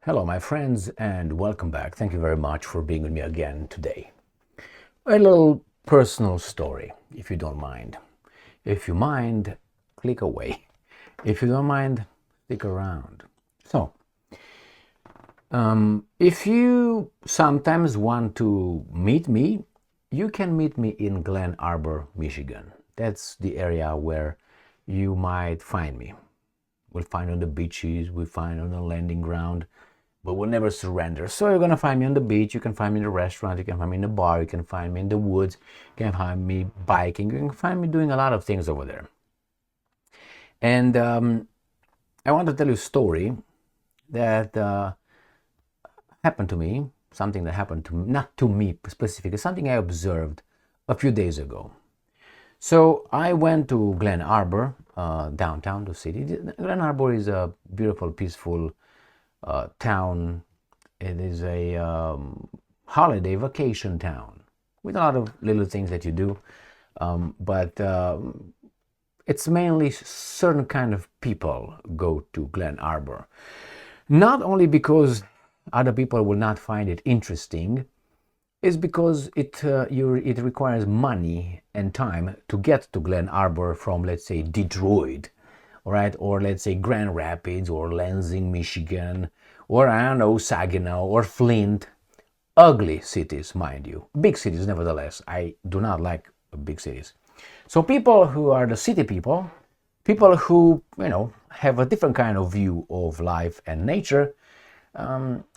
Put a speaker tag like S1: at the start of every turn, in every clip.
S1: Hello, my friends, and welcome back. Thank you very much for being with me again today. A little personal story, if you don't mind. If you mind, click away. If you don't mind, stick around. So, if you sometimes want to meet me, you can meet me in Glen Arbor, Michigan. That's the area where you might find me. We'll find on the beaches, we'll find on the landing ground, but we'll never surrender. So you're gonna find me on the beach, you can find me in the restaurant, you can find me in the bar, you can find me in the woods, you can find me biking, you can find me doing a lot of things over there. And I want to tell you a story that happened to me, something that happened to me, not to me specifically, something I observed a few days ago. So I went to Glen Arbor, downtown, the city. Glen Arbor is a beautiful, peaceful town. It is a holiday vacation town with a lot of little things that you do, but it's mainly certain kind of people go to Glen Arbor. Not only because other people will not find it interesting, is because it requires money and time to get to Glen Arbor from, let's say, Detroit, all right, or let's say Grand Rapids or Lansing, Michigan, or I don't know, Saginaw or Flint. Ugly cities, mind you. Big cities, nevertheless. I do not like big cities. So people who are the city people who, have a different kind of view of life and nature,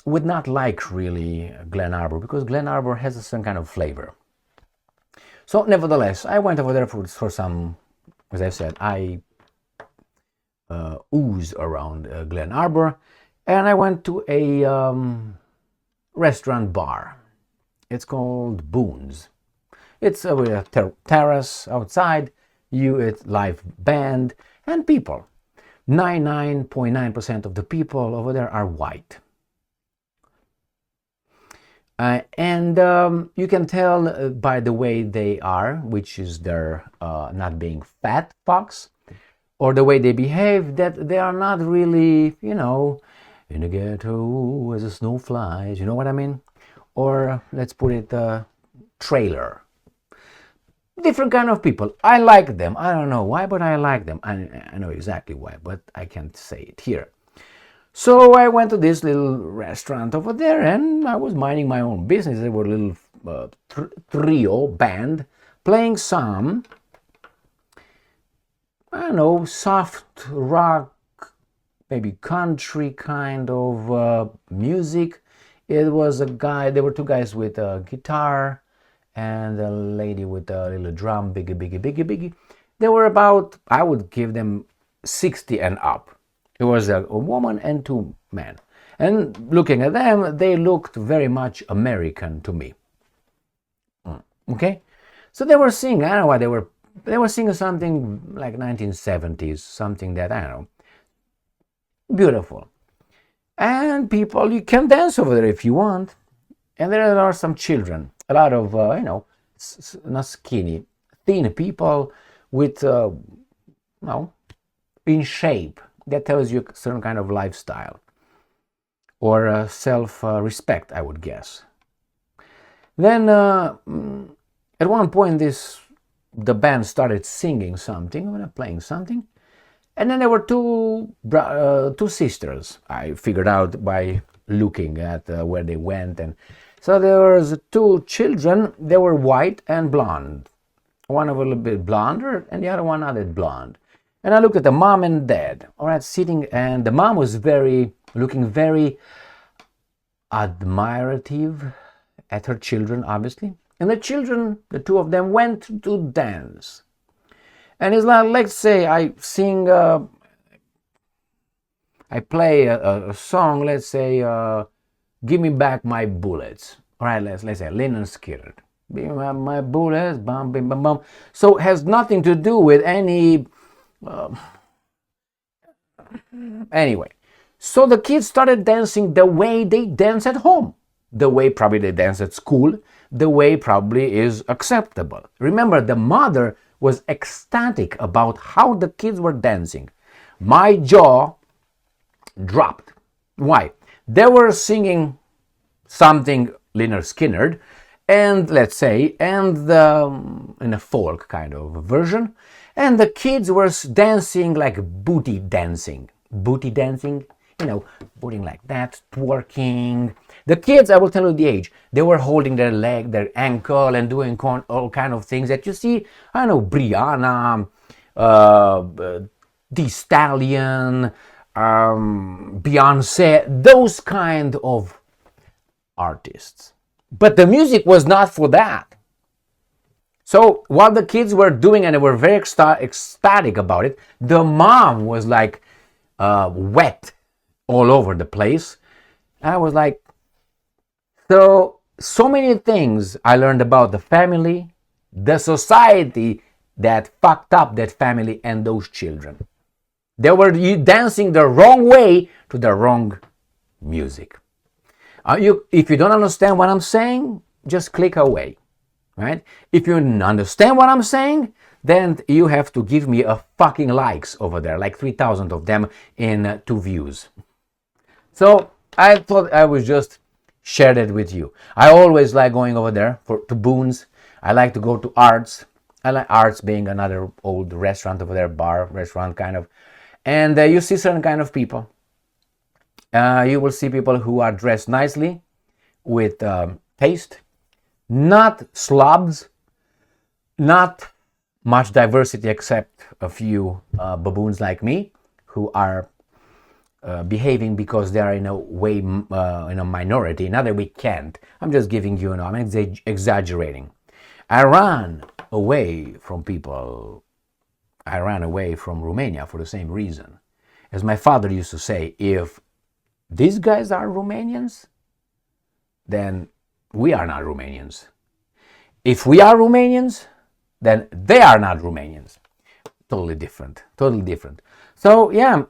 S1: would not like really Glen Arbor, because Glen Arbor has a certain kind of flavor. So nevertheless, I went over there for some, as I said, I ooze around Glen Arbor, and I went to a restaurant bar. It's called Boone's. It's with a terrace outside, live band, and people. 99.9% of the people over there are white. And you can tell by the way they are, which is their not being fat fucks, or the way they behave, that they are not really, in the ghetto as the snow flies, you know what I mean? Or let's put it, trailer. Different kind of people. I like them. I don't know why, but I like them. I know exactly why, but I can't say it here. So I went to this little restaurant over there, and I was minding my own business. There were a little trio band playing some, I don't know, soft rock, maybe country kind of music. It was there were two guys with a guitar and a lady with a little drum, biggie. They were about, I would give them 60 and up. It was a woman and two men. And looking at them, they looked very much American to me. Okay? So they were singing, I don't know what they were singing something like 1970s, something that, I don't know, beautiful. And people, you can dance over there if you want. And there are some children, a lot of, not skinny, thin people with, in shape. That tells you a certain kind of lifestyle or self-respect, I would guess. Then at one point the band started singing something, playing something, and then there were two sisters. I figured out by looking at where they went, and so there was two children. They were white and blonde. One a little bit blonder, and the other one not that blonde. And I looked at the mom and dad, all right, sitting, and the mom was looking very admirative at her children, obviously. And the children, the two of them, went to dance. And it's like, let's say I sing, I play a song, let's say, Give Me Back My Bullets. All right, let's say Lynyrd Skynyrd. Give me back my bullets, bum, bim, bum, bum. So it has nothing to do with any... anyway, so the kids started dancing the way they dance at home, the way probably they dance at school, the way probably is acceptable. Remember, the mother was ecstatic about how the kids were dancing. My jaw dropped. Why? They were singing something Lynyrd Skynyrd, and let's say, in a folk kind of version, and the kids were dancing like booty dancing, booting like that, twerking. The kids, I will tell you the age, they were holding their leg, their ankle, and doing all kind of things that you see. I know Brianna, The Stallion, Beyonce, those kind of artists. But the music was not for that. So while the kids were doing and they were very ecstatic about it, the mom was like wet all over the place. And I was like, so many things I learned about the family, the society that fucked up that family and those children. They were dancing the wrong way to the wrong music. If you don't understand what I'm saying, just click away, right? If you understand what I'm saying, then you have to give me a fucking likes over there, like 3,000 of them in 2 views. So I thought I would just share that with you. I always like going over there to Boons. I like to go to Arts. I like Arts being another old restaurant over there, bar, restaurant kind of. And you see certain kind of people. You will see people who are dressed nicely with taste, not slobs, not much diversity except a few baboons like me who are behaving because they are in a way in a minority. Not that we can't. I'm just giving you, I'm exaggerating. I ran away from people. I ran away from Romania for the same reason. As my father used to say, if these guys are Romanians, then we are not Romanians. If we are Romanians, then they are not Romanians. Totally different. So yeah,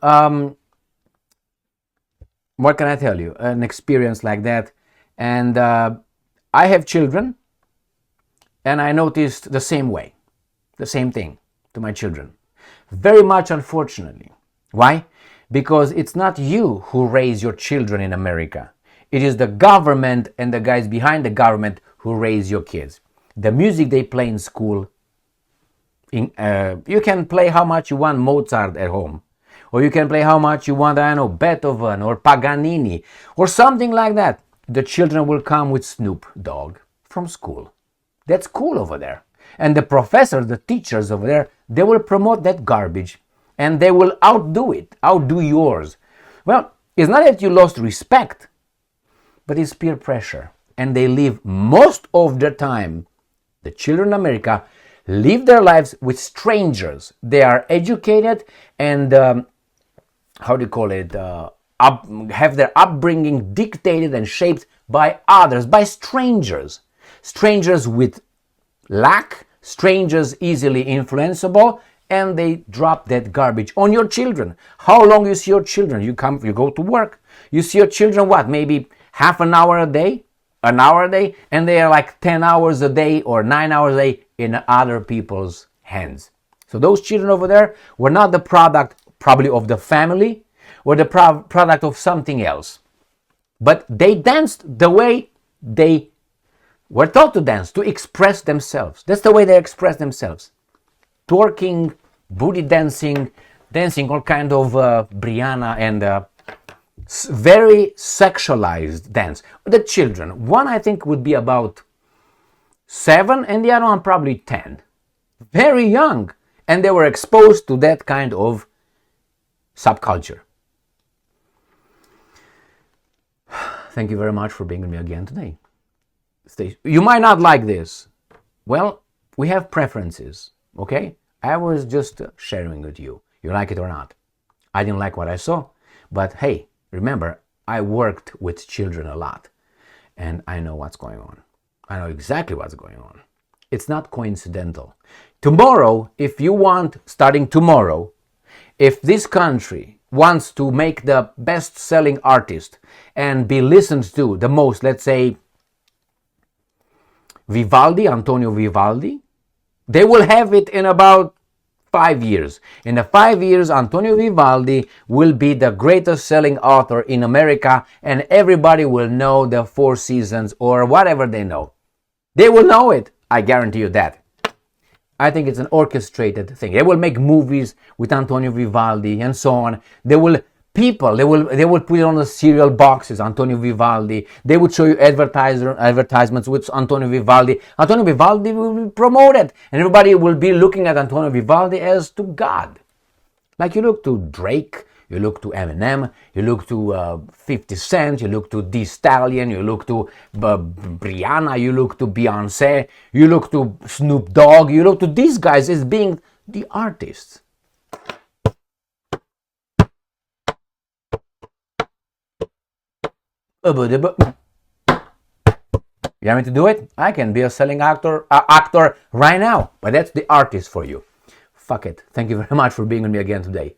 S1: what can I tell you? An experience like that. And I have children, and I noticed the same way, the same thing to my children. Very much unfortunately. Why? Because it's not you who raise your children in America. It is the government and the guys behind the government who raise your kids. The music they play in school, you can play how much you want Mozart at home. Or you can play how much you want, I don't know, Beethoven or Paganini or something like that. The children will come with Snoop Dogg from school. That's cool over there. And the professors, the teachers over there, they will promote that garbage. And they will outdo yours. Well, it's not that you lost respect, but it's peer pressure. And they live most of the time, the children in America live their lives with strangers. They are educated and, have their upbringing dictated and shaped by others, by strangers. Strangers with lack, strangers easily influenceable, and they drop that garbage on your children. How long you see your children? You go to work. You see your children what? Maybe half an hour a day, and they are like 10 hours a day or 9 hours a day in other people's hands. So those children over there were not the product probably of the family, or the product of something else. But they danced the way they were taught to dance, to express themselves. That's the way they express themselves. Twerking, booty dancing all kind of Brianna and very sexualized dance. The children, one I think would be about 7 and the other one probably 10. Very young. And they were exposed to that kind of subculture. Thank you very much for being with me again today. You might not like this. Well, we have preferences, okay? I was just sharing with you. You like it or not. I didn't like what I saw, but hey, remember, I worked with children a lot, and I know what's going on. I know exactly what's going on. It's not coincidental. Tomorrow, if you want, starting tomorrow, if this country wants to make the best-selling artist and be listened to the most, let's say, Antonio Vivaldi, they will have it in about 5 years. In the 5 years, Antonio Vivaldi will be the greatest selling author in America, and everybody will know the Four Seasons or whatever they know. They will know it. I guarantee you that. I think it's an orchestrated thing. They will make movies with Antonio Vivaldi and so on. They will put it on the cereal boxes, Antonio Vivaldi. They would show you advertisements with Antonio Vivaldi. Antonio Vivaldi will be promoted, and everybody will be looking at Antonio Vivaldi as to God. Like you look to Drake, you look to Eminem, you look to 50 Cent, you look to D Stallion, you look to Brianna, you look to Beyonce, you look to Snoop Dogg, you look to these guys as being the artists. You want me to do it? I can be a selling actor right now, but that's the artist for you. Fuck it. Thank you very much for being with me again today.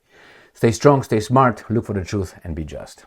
S1: Stay strong, stay smart, look for the truth, and be just.